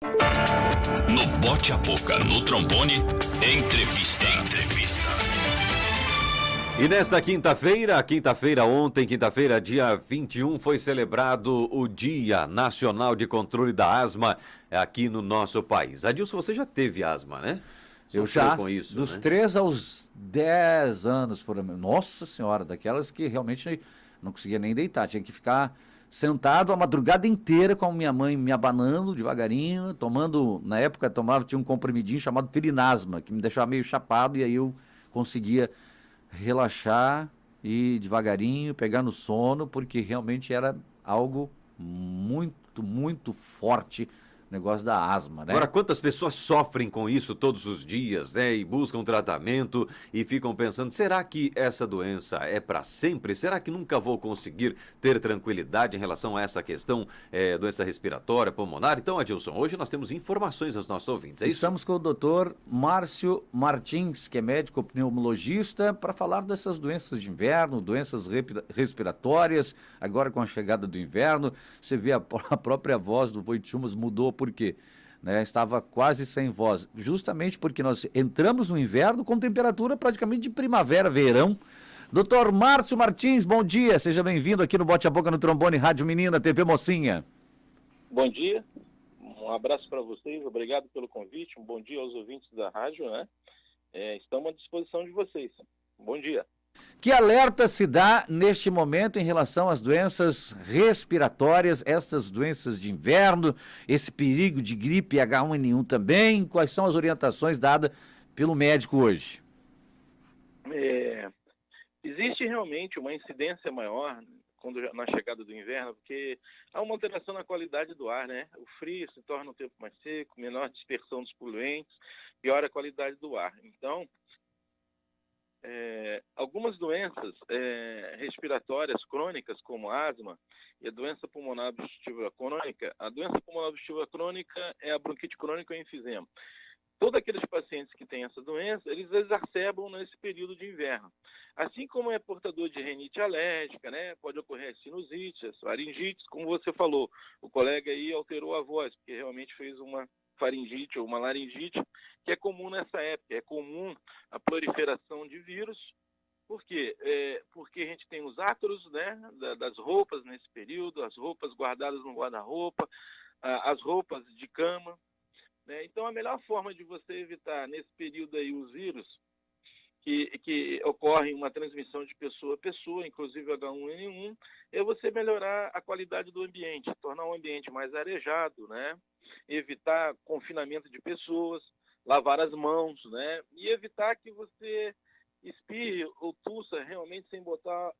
No Bote a Boca, no trombone, entrevista. E nesta quinta-feira ontem, quinta-feira, dia 21, foi celebrado o Dia Nacional de Controle da Asma aqui no nosso país. Adilson, você já teve asma, né? Eu Sofreu já, com isso, dos né? 3 aos 10 anos, por exemplo. Nossa Senhora, daquelas que realmente não conseguia nem deitar, tinha que ficar sentado a madrugada inteira com a minha mãe me abanando devagarinho, tomando, na época tinha um comprimidinho chamado Filinasma, que me deixava meio chapado e aí eu conseguia relaxar e devagarinho pegar no sono, porque realmente era algo muito, muito forte, o negócio da asma, né? Agora, quantas pessoas sofrem com isso todos os dias, né? E buscam tratamento e ficam pensando, será que essa doença é para sempre? Será que nunca vou conseguir ter tranquilidade em relação a essa questão, doença respiratória, pulmonar? Então, Adilson, hoje nós temos informações aos nossos ouvintes, é isso? Estamos com o doutor Márcio Martins, que é médico pneumologista, para falar dessas doenças de inverno, doenças respiratórias, agora com a chegada do inverno. Você vê a própria voz do Voitiumas mudou, por quê? Né, estava quase sem voz, justamente porque nós entramos no inverno com temperatura praticamente de primavera, verão. Doutor Márcio Martins, bom dia, seja bem-vindo aqui no Bote a Boca no Trombone, Rádio Menina, TV Mocinha. Bom dia, um abraço para vocês, obrigado pelo convite, um bom dia aos ouvintes da rádio, né? Estamos à disposição de vocês. Bom dia. Que alerta se dá neste momento em relação às doenças respiratórias, essas doenças de inverno, esse perigo de gripe H1N1 também? Quais são as orientações dadas pelo médico hoje? Existe realmente uma incidência maior na chegada do inverno, porque há uma alteração na qualidade do ar, né? O frio se torna um tempo mais seco, menor dispersão dos poluentes, piora a qualidade do ar. Então, algumas doenças respiratórias crônicas, como asma e a doença pulmonar obstrutiva crônica, a doença pulmonar obstrutiva crônica é a bronquite crônica ou enfisema. Todos aqueles pacientes que têm essa doença, eles exacerbam nesse período de inverno. Assim como é portador de rinite alérgica, né? Pode ocorrer sinusite, faringite, como você falou. O colega aí alterou a voz, porque realmente fez uma faringite ou uma laringite, que é comum nessa época. É comum a proliferação de vírus. Por quê? Porque a gente tem os ácaros, né, das roupas nesse período, as roupas guardadas no guarda-roupa, as roupas de cama. Né? Então, a melhor forma de você evitar nesse período aí os vírus que ocorrem uma transmissão de pessoa a pessoa, inclusive H1N1, é você melhorar a qualidade do ambiente, tornar o ambiente mais arejado, né? Evitar confinamento de pessoas, lavar as mãos, né? E evitar que você espirre ou tussa realmente sem botar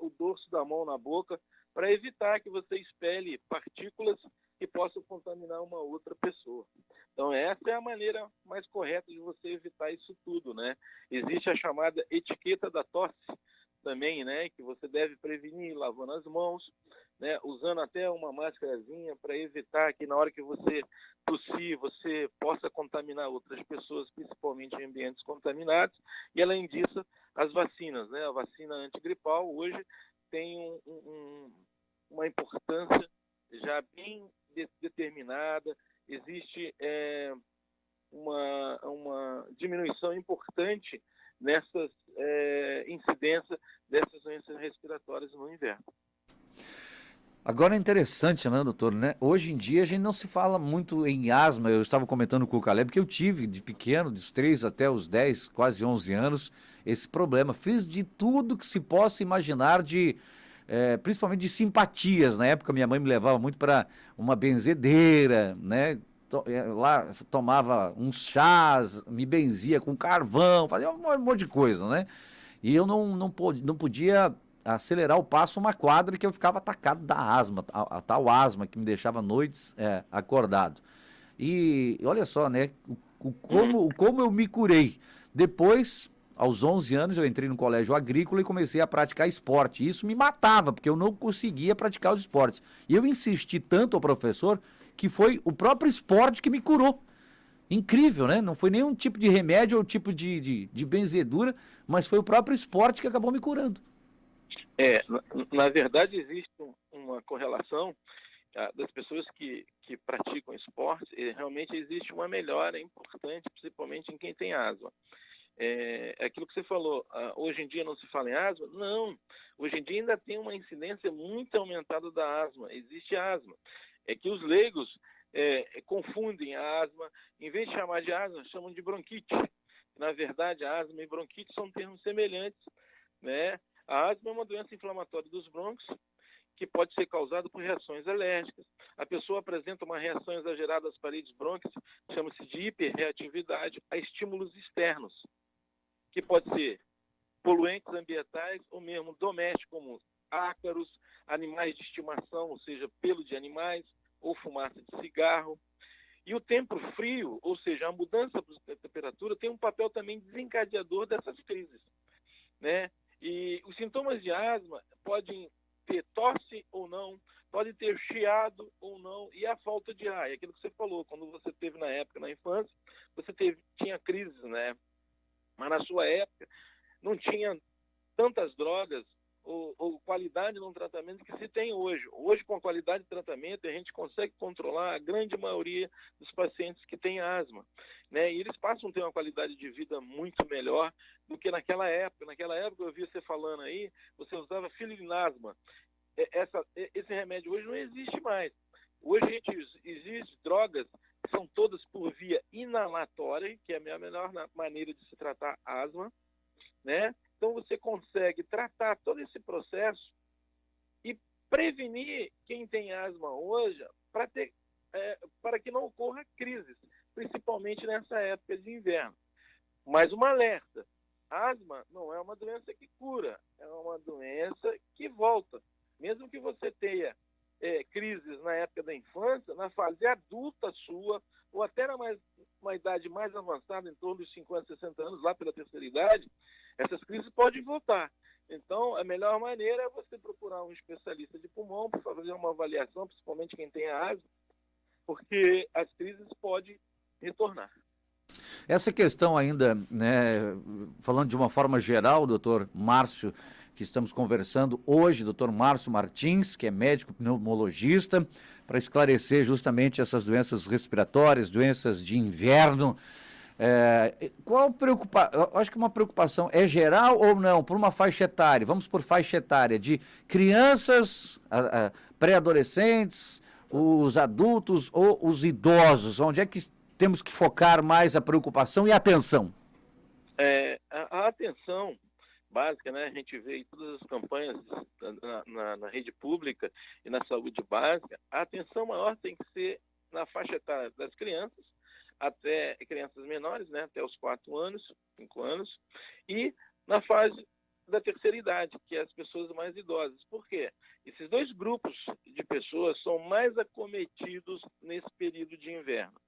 o dorso da mão na boca, para evitar que você expele partículas que possam contaminar uma outra pessoa. Então, essa é a maneira mais correta de você evitar isso tudo, né? Existe a chamada etiqueta da tosse também, né? Que você deve prevenir lavando as mãos, né? Usando até uma máscarazinha para evitar que na hora que você tossir, você possa contaminar outras pessoas, principalmente em ambientes contaminados. E, além disso, as vacinas, né? A vacina antigripal hoje tem uma importância já bem determinada, existe uma diminuição importante nessas incidências dessas doenças respiratórias no inverno. Agora é interessante, né, doutor, né? Hoje em dia a gente não se fala muito em asma. Eu estava comentando com o Caleb que eu tive de pequeno, dos 3 até os 10, quase 11 anos, esse problema. Fiz de tudo que se possa imaginar principalmente de simpatias. Na época minha mãe me levava muito para uma benzedeira, né? Lá tomava uns chás, me benzia com carvão, fazia um monte de coisa, né? E eu não podia acelerar o passo uma quadra que eu ficava atacado da asma, a tal asma que me deixava noites acordado. E olha só, né? Como eu me curei. Depois, aos 11 anos, eu entrei no colégio agrícola e comecei a praticar esporte. Isso me matava, porque eu não conseguia praticar os esportes. E eu insisti tanto ao professor que foi o próprio esporte que me curou. Incrível, né? Não foi nenhum tipo de remédio ou tipo de benzedura, mas foi o próprio esporte que acabou me curando. Na verdade, existe uma correlação das pessoas que praticam esportes, realmente existe uma melhora importante, principalmente em quem tem asma. É aquilo que você falou, hoje em dia não se fala em asma? Não, hoje em dia ainda tem uma incidência muito aumentada da asma, existe asma. É que os leigos confundem a asma, em vez de chamar de asma, chamam de bronquite. Na verdade, a asma e bronquite são termos semelhantes, né? A asma é uma doença inflamatória dos brônquios, que pode ser causada por reações alérgicas. A pessoa apresenta uma reação exagerada às paredes brônquias, chama-se de hiperreatividade a estímulos externos, que pode ser poluentes ambientais ou mesmo domésticos, como ácaros, animais de estimação, ou seja, pelo de animais, ou fumaça de cigarro. E o tempo frio, ou seja, a mudança da temperatura, tem um papel também desencadeador dessas crises, né? E os sintomas de asma podem ter tosse ou não, pode ter chiado ou não, e a falta de ar. É aquilo que você falou, quando você teve na época, na infância, você tinha crises, né? Mas na sua época não tinha tantas drogas ou qualidade no tratamento que se tem hoje. Hoje, com a qualidade de tratamento, a gente consegue controlar a grande maioria dos pacientes que têm asma, né? E eles passam a ter uma qualidade de vida muito melhor do que naquela época. Naquela época, eu vi você falando aí, você usava fililinasma. Esse remédio hoje não existe mais. Hoje existe drogas que são todas por via inalatória, que é a melhor maneira de se tratar asma, né? Então você consegue tratar todo esse processo e prevenir quem tem asma hoje para que não ocorra crises, principalmente nessa época de inverno. Mas um alerta, asma não é uma doença que cura, é uma doença que volta. Mesmo que você tenha crises na época da infância, na fase adulta sua, ou até uma idade mais avançada, em torno dos 50, 60 anos, lá pela terceira idade, essas crises podem voltar. Então, a melhor maneira é você procurar um especialista de pulmão para fazer uma avaliação, principalmente quem tem asma, porque as crises podem retornar. Essa questão ainda, né, falando de uma forma geral, doutor Márcio, que estamos conversando hoje, doutor Márcio Martins, que é médico pneumologista, para esclarecer justamente essas doenças respiratórias, doenças de inverno. Qual preocupação? Acho que uma preocupação é geral ou não, por uma faixa etária, vamos por faixa etária, de crianças, pré-adolescentes, os adultos ou os idosos, onde é que temos que focar mais a preocupação e a atenção? A atenção básica, né? A gente vê em todas as campanhas na rede pública e na saúde básica, a atenção maior tem que ser na faixa etária das crianças, até crianças menores, né? Até os 4 anos, 5 anos, e na fase da terceira idade, que é as pessoas mais idosas. Por quê? Esses dois grupos de pessoas são mais acometidos nesse período de inverno.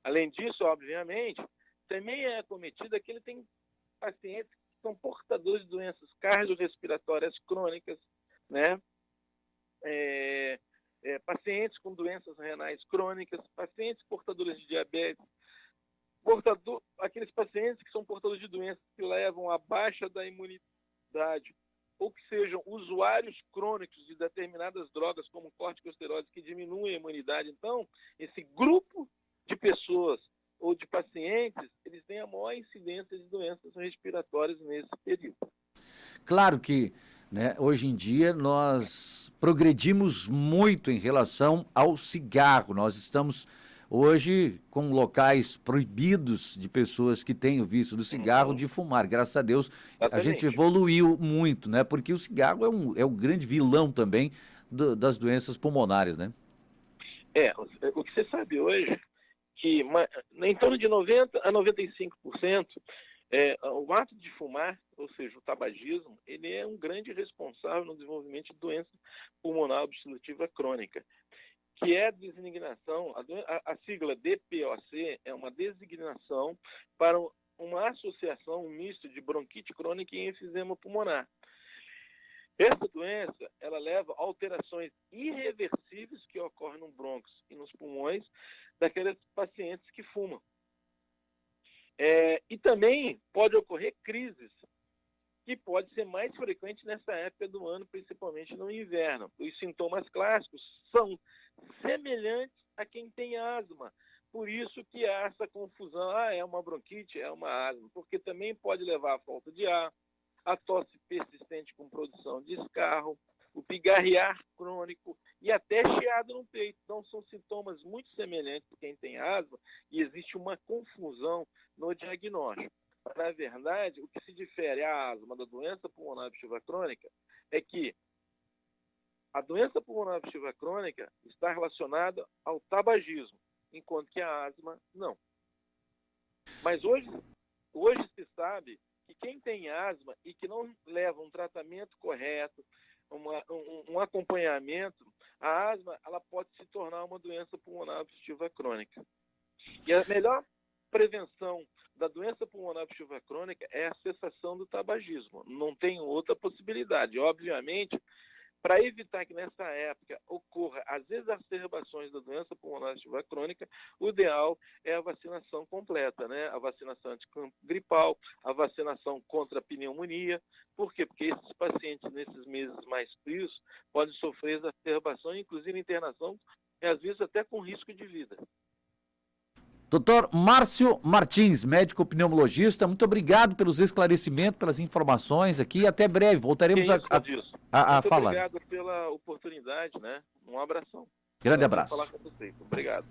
Além disso, obviamente, também é acometido aquele que tem pacientes que são portadores de doenças cardiorrespiratórias crônicas, né? Pacientes com doenças renais crônicas, pacientes portadores de diabetes, aqueles pacientes que são portadores de doenças que levam à baixa da imunidade, ou que sejam usuários crônicos de determinadas drogas, como corticosteroides, que diminuem a imunidade. Então, esse grupo de pessoas ou de pacientes, eles têm a maior incidência de doenças respiratórias nesse período. Claro que, né, hoje em dia nós progredimos muito em relação ao cigarro. Nós estamos hoje com locais proibidos de pessoas que têm o vício do cigarro de fumar. Graças a Deus, a gente evoluiu muito, né? Porque o cigarro é um grande vilão também das doenças pulmonares, né? O que você sabe hoje que em torno de 90% a 95% o ato de fumar, ou seja, o tabagismo, ele é um grande responsável no desenvolvimento de doença pulmonar obstrutiva crônica, que é a designação, a sigla DPOC é uma designação para uma associação, um misto de bronquite crônica e enfisema pulmonar. Essa doença, ela leva a alterações irreversíveis que ocorrem no brônquio e nos pulmões daqueles pacientes que fumam. E também pode ocorrer crises que pode ser mais frequente nessa época do ano, principalmente no inverno. Os sintomas clássicos são semelhantes a quem tem asma. Por isso que há essa confusão, é uma bronquite, é uma asma, porque também pode levar à falta de ar, a tosse persistente com produção de escarro, o pigarrear crônico e até chiado no peito. Então, são sintomas muito semelhantes para quem tem asma e existe uma confusão no diagnóstico. Na verdade, o que se difere a asma da doença pulmonar obstrutiva crônica é que a doença pulmonar obstrutiva crônica está relacionada ao tabagismo, enquanto que a asma não. Mas hoje se sabe que quem tem asma e que não leva um tratamento correto, um acompanhamento, a asma ela pode se tornar uma doença pulmonar obstrutiva crônica. E a melhor prevenção da doença pulmonar obstrutiva crônica é a cessação do tabagismo. Não tem outra possibilidade. Obviamente, para evitar que nessa época ocorra as exacerbações da doença pulmonar obstrutiva crônica, o ideal é a vacinação completa, né? A vacinação antigripal, a vacinação contra a pneumonia. Por quê? Porque esses pacientes, nesses meses mais frios, podem sofrer exacerbações, inclusive internação, e às vezes até com risco de vida. Doutor Márcio Martins, médico pneumologista, muito obrigado pelos esclarecimentos, pelas informações aqui. Até breve, voltaremos a Muito falar. Obrigado pela oportunidade, né? Um abração. Grande abraço. Falar com vocês. Obrigado.